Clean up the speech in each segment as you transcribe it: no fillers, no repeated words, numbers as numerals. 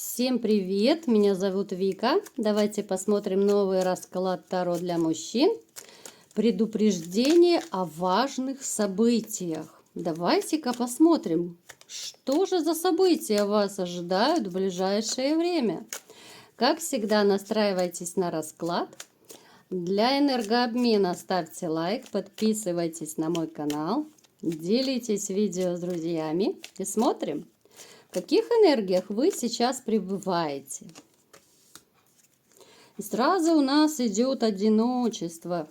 Всем привет! Меня зовут Вика. Давайте посмотрим новый расклад Таро для мужчин. Предупреждение о важных событиях. Давайте-ка посмотрим, что же за события вас ожидают в ближайшее время. Как всегда, настраивайтесь на расклад. Для энергообмена ставьте лайк, подписывайтесь на мой канал, делитесь видео с друзьями и смотрим, в каких энергиях вы сейчас пребываете. И сразу у нас идет одиночество.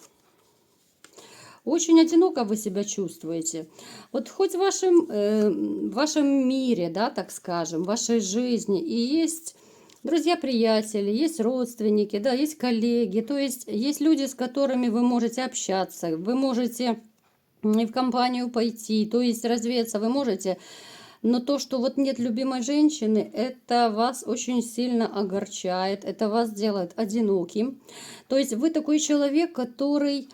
Очень одиноко вы себя чувствуете. Вот хоть в вашем мире, да, так скажем, в вашей жизни и есть друзья-приятели, есть родственники, да, есть коллеги, то есть люди, с которыми вы можете общаться, вы можете и в компанию пойти, то есть развеяться вы можете. Но то, что вот нет любимой женщины, это вас очень сильно огорчает, это вас делает одиноким. То есть вы такой человек, который,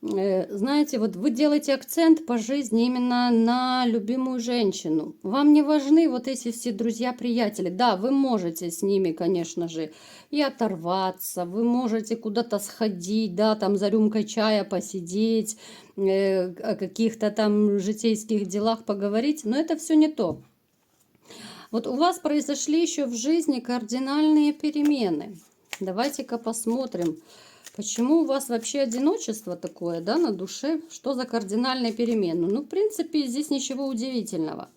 знаете, вот вы делаете акцент по жизни именно на любимую женщину. Вам не важны вот эти все друзья-приятели. Да, вы можете с ними, конечно же, и оторваться, вы можете куда-то сходить, да, там за рюмкой чая посидеть, о каких-то там житейских делах поговорить, но это все не то. Вот у вас произошли еще в жизни кардинальные перемены. Давайте-ка посмотрим, почему у вас вообще одиночество такое, да, на душе, что за кардинальные перемены. Ну, в принципе, здесь ничего удивительного.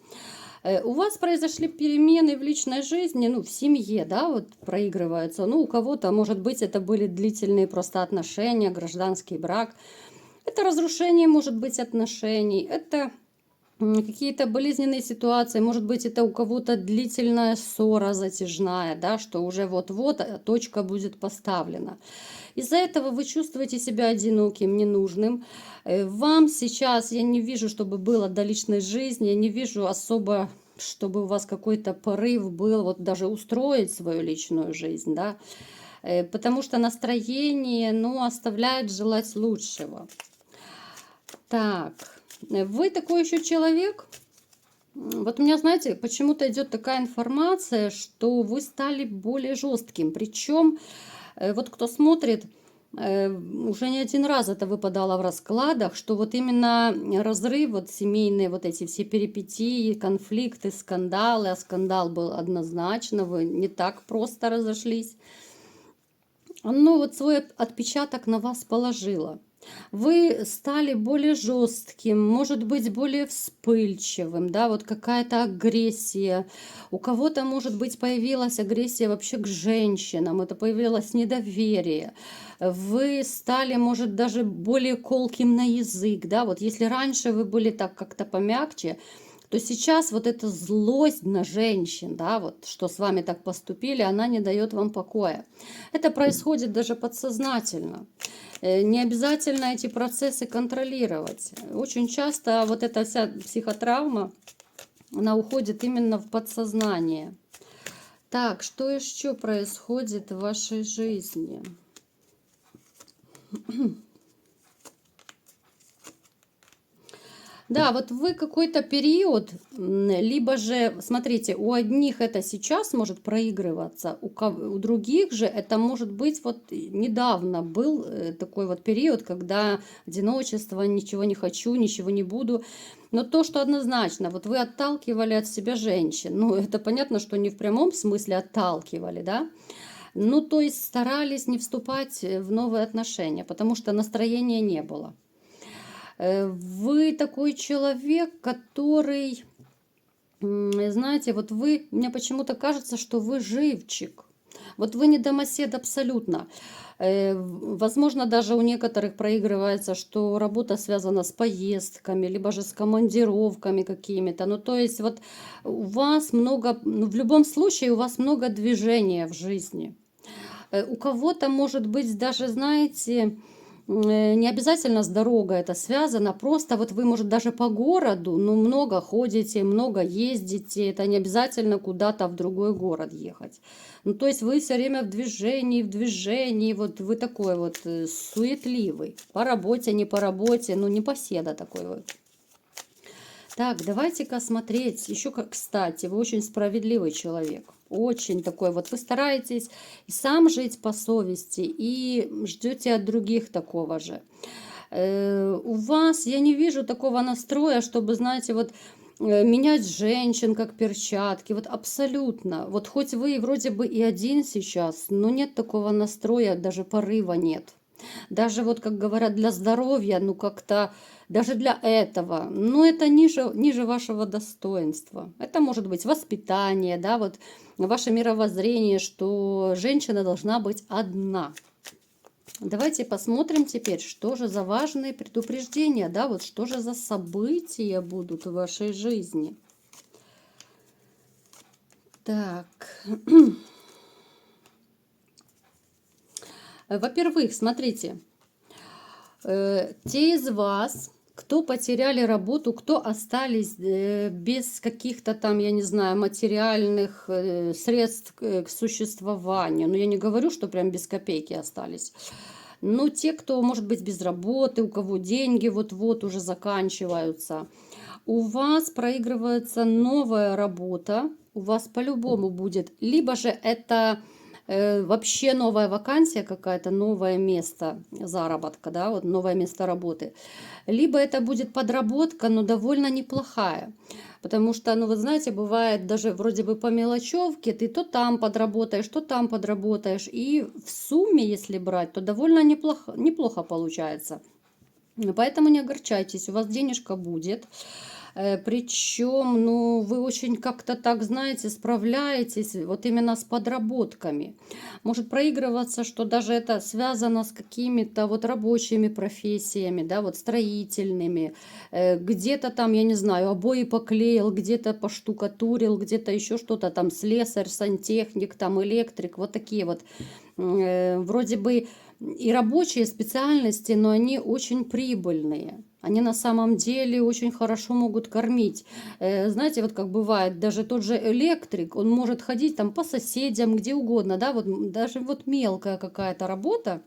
У вас произошли перемены в личной жизни, ну, в семье, да, вот проигрываются. Ну, у кого-то, может быть, это были длительные просто отношения, гражданский брак. Это разрушение, может быть, отношений, это какие-то болезненные ситуации, может быть, это у кого-то длительная ссора затяжная, да, что уже вот-вот точка будет поставлена. Из-за этого вы чувствуете себя одиноким, ненужным. Вам сейчас, я не вижу, чтобы было до личной жизни, я не вижу особо, чтобы у вас какой-то порыв был, вот даже устроить свою личную жизнь, да, потому что настроение, ну, оставляет желать лучшего. Так, вы такой еще человек. Вот у меня, знаете, почему-то идет такая информация, что вы стали более жестким. Причем, вот кто смотрит, уже не один раз это выпадало в раскладах, что вот именно разрыв, вот семейные вот эти все перипетии, конфликты, скандалы, а скандал был однозначно, вы не так просто разошлись, оно вот свой отпечаток на вас положило. Вы стали более жестким, может быть, более вспыльчивым, да, вот какая-то агрессия. У кого-то, может быть, появилась агрессия вообще к женщинам, это появилось недоверие. Вы стали, может, даже более колким на язык, да, вот если раньше вы были так как-то помягче, то сейчас вот эта злость на женщин, да, вот что с вами так поступили, она не дает вам покоя. Это происходит даже подсознательно. Не обязательно эти процессы контролировать. Очень часто вот эта вся психотравма, она уходит именно в подсознание. Так, что еще происходит в вашей жизни? Да, вот вы какой-то период, либо же, смотрите, у одних это сейчас может проигрываться, у других же это может быть вот недавно был такой вот период, когда одиночество, ничего не хочу, ничего не буду. Но то, что однозначно, вот вы отталкивали от себя женщин, ну это понятно, что не в прямом смысле отталкивали, да, ну то есть старались не вступать в новые отношения, потому что настроения не было. Вы такой человек, который, знаете, вот вы, мне почему-то кажется, что вы живчик. Вот вы не домосед абсолютно. Возможно, даже у некоторых проигрывается, что работа связана с поездками, либо же с командировками какими-то. Ну, то есть вот у вас много, ну, в любом случае у вас много движения в жизни. У кого-то, может быть, даже, знаете, не обязательно с дорогой это связано, просто вот вы, может, даже по городу, ну, много ходите, много ездите, это не обязательно куда-то в другой город ехать. Ну, то есть вы все время в движении, вот вы такой вот суетливый, по работе, не по работе, ну, непоседа такой вот. Так, давайте-ка смотреть. Еще как, кстати, вы очень справедливый человек. Очень такой. Вот вы стараетесь и сам жить по совести, и ждете от других такого же. У вас, я не вижу такого настроя, чтобы, знаете, вот менять женщин как перчатки. Вот абсолютно. Вот хоть вы вроде бы и один сейчас, но нет такого настроя, даже порыва нет. Даже вот, как говорят, для здоровья, ну как-то, даже для этого, ну это ниже вашего достоинства. Это может быть воспитание, да, вот ваше мировоззрение, что женщина должна быть одна. Давайте посмотрим теперь, что же за важные предупреждения, да, вот что же за события будут в вашей жизни. Так, во-первых, смотрите, те из вас, кто потеряли работу, кто остались без каких-то там, я не знаю, материальных средств к существованию. Но я не говорю, что прям без копейки остались. Но те, кто может быть без работы, у кого деньги вот-вот уже заканчиваются, у вас проигрывается новая работа, у вас по-любому будет, либо же это вообще новая вакансия какая-то, новое место заработка, да, вот новое место работы. Либо это будет подработка, но довольно неплохая. Потому что, ну, вы знаете, бывает даже вроде бы по мелочевке, ты то там подработаешь, то там подработаешь. И в сумме, если брать, то довольно неплохо получается. Поэтому не огорчайтесь, у вас денежка будет. Причем, ну, вы очень как-то так, знаете, справляетесь вот именно с подработками. Может проигрываться, что даже это связано с какими-то вот рабочими профессиями, да, вот строительными. Где-то там, я не знаю, обои поклеил, где-то поштукатурил, где-то еще что-то там, слесарь, сантехник, там электрик, вот такие вот вроде бы и рабочие специальности, но они очень прибыльные. Они на самом деле очень хорошо могут кормить. Знаете, вот как бывает, даже тот же электрик, он может ходить там по соседям, где угодно, да, вот даже вот мелкая какая-то работа,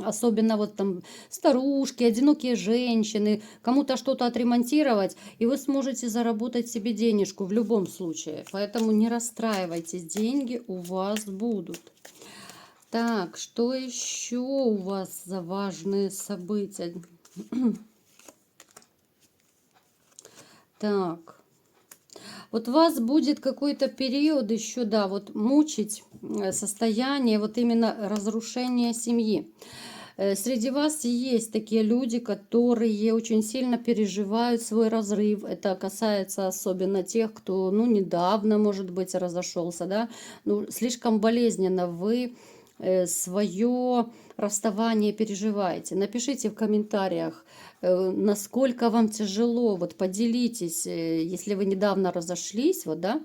особенно вот там старушки, одинокие женщины, кому-то что-то отремонтировать, и вы сможете заработать себе денежку в любом случае. Поэтому не расстраивайтесь, деньги у вас будут. Так, что еще у вас за важные события? Так, вот вас будет какой-то период еще, да, вот мучить состояние вот именно разрушения семьи. Среди вас есть такие люди, которые очень сильно переживают свой разрыв. Это касается особенно тех, кто, ну, недавно, может быть, разошелся, да. Ну, слишком болезненно вы свое расставание переживаете. Напишите в комментариях, насколько вам тяжело. Вот поделитесь, если вы недавно разошлись, вот, да.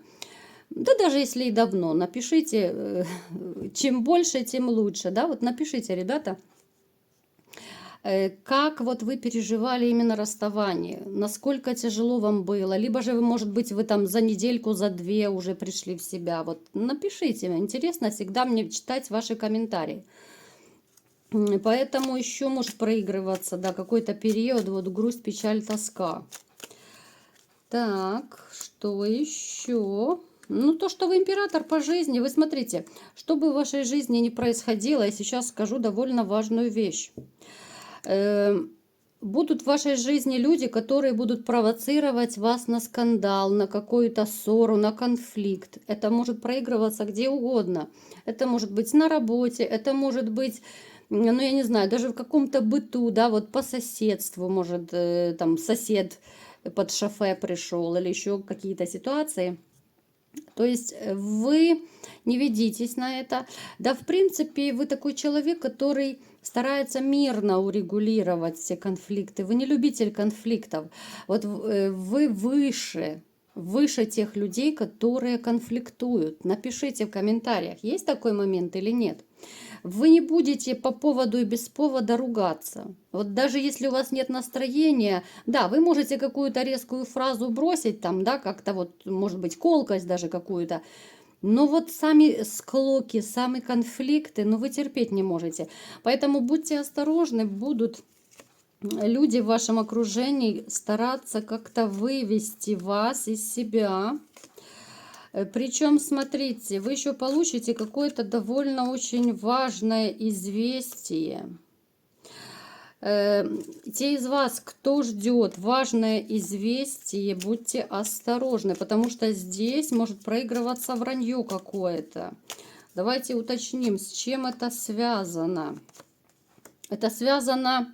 Да даже если и давно, напишите, чем больше, тем лучше, да. Вот напишите, ребята, как вот вы переживали именно расставание, насколько тяжело вам было, либо же, может быть, вы там за недельку, за две уже пришли в себя. Вот напишите, интересно всегда мне читать ваши комментарии. Поэтому еще может проигрываться, да, какой-то период, вот грусть, печаль, тоска. Так, что еще? Ну, то, что вы император по жизни, вы смотрите, что бы в вашей жизни ни происходило, я сейчас скажу довольно важную вещь. Будут в вашей жизни люди, которые будут провоцировать вас на скандал, на какую-то ссору, на конфликт. Это может проигрываться где угодно. Это может быть на работе, это может быть, ну я не знаю, даже в каком-то быту, да, вот по соседству, может там сосед под шофе пришел или еще какие-то ситуации. То есть вы не ведитесь на это. Да, в принципе, вы такой человек, который старается мирно урегулировать все конфликты. Вы не любитель конфликтов. Вот вы выше тех людей, которые конфликтуют. Напишите в комментариях, есть такой момент или нет. Вы не будете по поводу и без повода ругаться. Вот даже если у вас нет настроения, да, вы можете какую-то резкую фразу бросить, там, да, как-то вот, может быть, колкость даже какую-то. Но вот сами склоки, сами конфликты, ну вы терпеть не можете. Поэтому будьте осторожны, будут люди в вашем окружении стараться как-то вывести вас из себя. Причем, смотрите, вы еще получите какое-то довольно очень важное известие. Те из вас, кто ждет важное известие, будьте осторожны, потому что здесь может проигрываться вранье какое-то. Давайте уточним, с чем это связано. Это связано,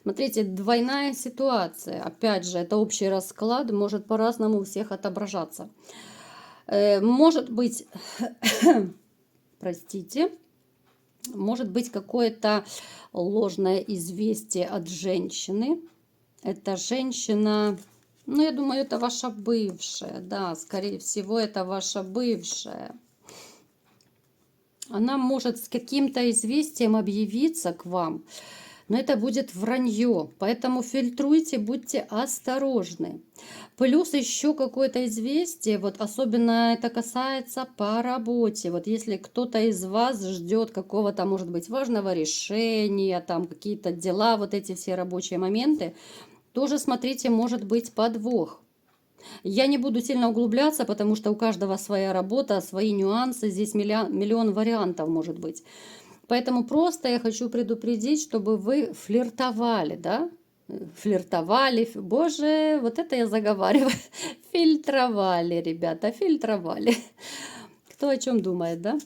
смотрите, двойная ситуация. Опять же, это общий расклад, может по-разному у всех отображаться. Может быть, простите, может быть какое-то ложное известие от женщины. Эта женщина, ну, я думаю, это ваша бывшая, да, скорее всего, это ваша бывшая. Она может с каким-то известием объявиться к вам, но это будет вранье, поэтому фильтруйте, будьте осторожны. Плюс еще какое-то известие, вот особенно это касается по работе. Вот если кто-то из вас ждет какого-то, может быть, важного решения, там какие-то дела, вот эти все рабочие моменты, тоже смотрите, может быть подвох. Я не буду сильно углубляться, потому что у каждого своя работа, свои нюансы, здесь миллион вариантов может быть. Поэтому просто я хочу предупредить, чтобы вы флиртовали, да? Флиртовали, боже, вот это я заговариваю. Фильтровали, ребята, фильтровали. Кто о чем думает, да?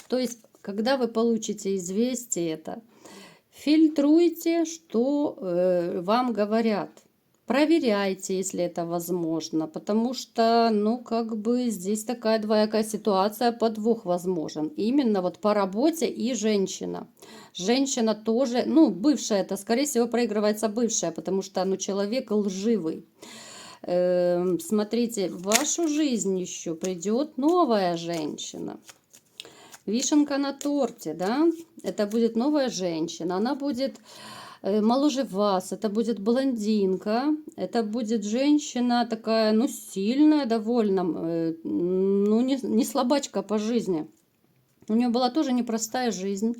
То есть, когда вы получите известие это, фильтруйте, что вам говорят. Проверяйте, если это возможно, потому что, ну, как бы здесь такая двоякая ситуация, подвох возможен. Именно вот по работе и женщина. Женщина тоже, ну, бывшая, это, скорее всего, проигрывается бывшая, потому что, ну, человек лживый. Смотрите, в вашу жизнь еще придет новая женщина. Вишенка на торте, да, это будет новая женщина, она будет моложе вас, это будет блондинка, это будет женщина такая, ну, сильная довольно, ну, не слабачка по жизни. У нее была тоже непростая жизнь.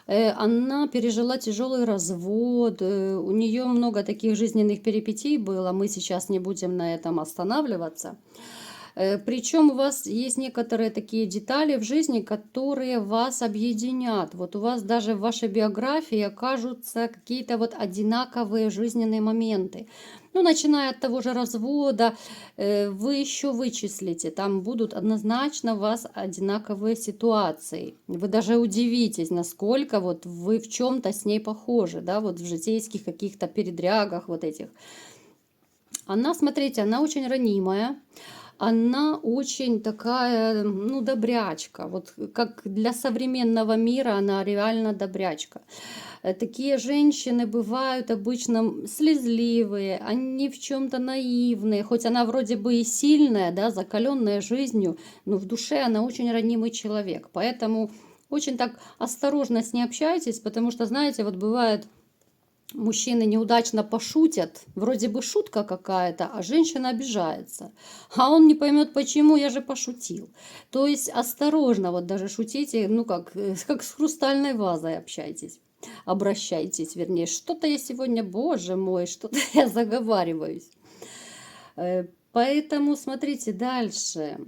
Она пережила тяжелый развод, у нее много таких жизненных перипетий было, мы сейчас не будем на этом останавливаться. Причем у вас есть некоторые такие детали в жизни, которые вас объединят. Вот у вас даже в вашей биографии окажутся какие-то вот одинаковые жизненные моменты. Ну, начиная от того же развода, вы еще вычислите, там будут однозначно у вас одинаковые ситуации. Вы даже удивитесь, насколько вот вы в чем-то с ней похожи, да, вот в житейских каких-то передрягах вот этих. Она, смотрите, она очень ранимая. Она очень такая, ну, добрячка. Вот как для современного мира она реально добрячка. Такие женщины бывают обычно слезливые, они в чем-то наивные. Хоть она вроде бы и сильная, да, закаленная жизнью, но в душе она очень ранимый человек. Поэтому очень так осторожно с ней общайтесь, потому что, знаете, вот бывает... Мужчины неудачно пошутят, вроде бы шутка какая-то, а женщина обижается. А он не поймет, почему, я же пошутил. То есть осторожно, вот даже шутите, ну как с хрустальной вазой общайтесь. Обращайтесь, вернее. Что-то я сегодня, боже мой, что-то я заговариваюсь. Поэтому смотрите дальше.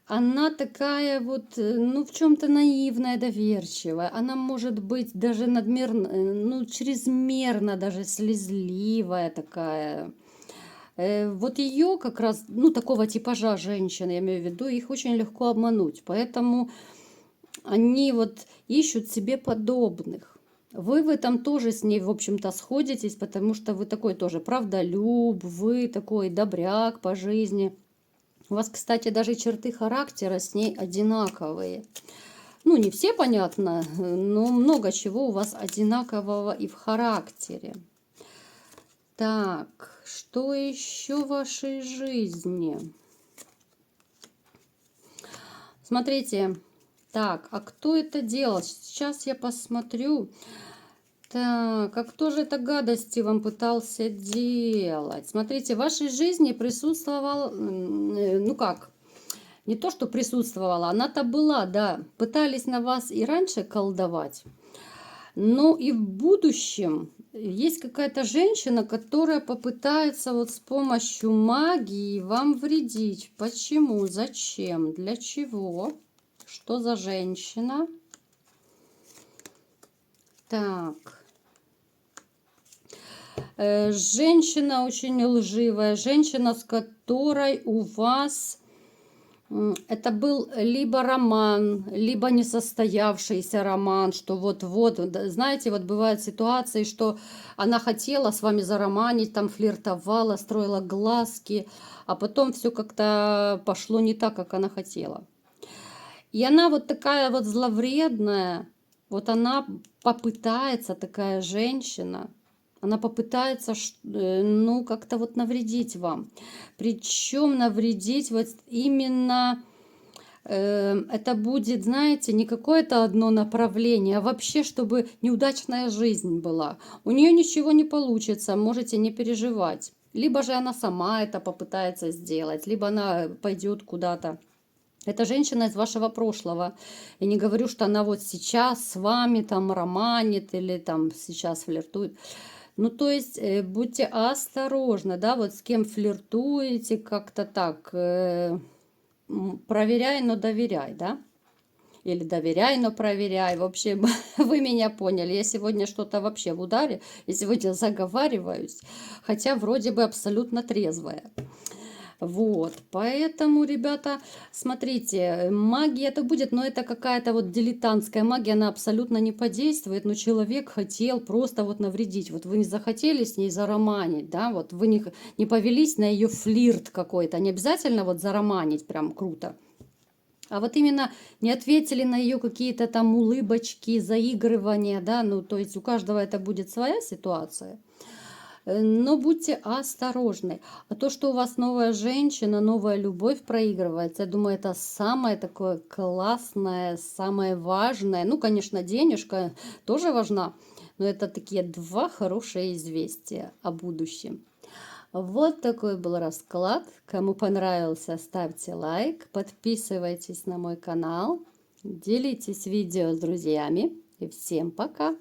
Она такая вот, ну, в чем-то наивная, доверчивая. Она может быть даже надмерно, ну, чрезмерно даже слезливая такая. Вот ее как раз, ну, такого типажа женщин, я имею в виду, их очень легко обмануть. Поэтому они вот ищут себе подобных. Вы в этом тоже с ней, в общем-то, сходитесь, потому что вы такой тоже правдолюб, вы такой добряк по жизни. У вас, кстати, даже черты характера с ней одинаковые. Ну, не все, понятно, но много чего у вас одинакового и в характере. Так, что еще в вашей жизни? Смотрите, так, а кто это делал? Сейчас я посмотрю. Так, а кто же это гадости вам пытался делать? Смотрите, в вашей жизни присутствовал, ну как, не то, что присутствовала, она-то была, да. Пытались на вас и раньше колдовать. Но и в будущем есть какая-то женщина, которая попытается вот с помощью магии вам вредить. Почему? Зачем? Для чего? Что за женщина? Так. Женщина очень лживая. Женщина, с которой у вас... Это был либо роман, либо несостоявшийся роман, что вот-вот, знаете, вот бывают ситуации, что она хотела с вами зароманить, там флиртовала, строила глазки, а потом все как-то пошло не так, как она хотела. И она вот такая вот зловредная, вот она попытается, такая женщина, она попытается, ну, как-то вот навредить вам. Причем навредить вот именно, это будет, знаете, не какое-то одно направление, а вообще, чтобы неудачная жизнь была. У нее ничего не получится, можете не переживать. Либо же она сама это попытается сделать, либо она пойдет куда-то. Это женщина из вашего прошлого. Я не говорю, что она вот сейчас с вами там романит или там сейчас флиртует. Ну, то есть, будьте осторожны, да, вот с кем флиртуете, как-то так, проверяй, но доверяй, да, или доверяй, но проверяй. В общем, вы меня поняли. Я сегодня что-то вообще в ударе, я сегодня заговариваюсь, хотя вроде бы абсолютно трезвая. Вот, поэтому, ребята, смотрите, магия это будет, но это какая-то вот дилетантская магия, она абсолютно не подействует, но человек хотел просто вот навредить. Вот вы не захотели с ней зароманить, да, вот вы не повелись на ее флирт какой-то, не обязательно вот зароманить прям круто. А вот именно не ответили на ее какие-то там улыбочки, заигрывания, да, ну, то есть у каждого это будет своя ситуация. Но будьте осторожны. А то, что у вас новая женщина, новая любовь проигрывается, я думаю, это самое такое классное, самое важное. Ну, конечно, денежка тоже важна, но это такие два хорошие известия о будущем. Вот такой был расклад. Кому понравился, ставьте лайк, подписывайтесь на мой канал, делитесь видео с друзьями. И всем пока!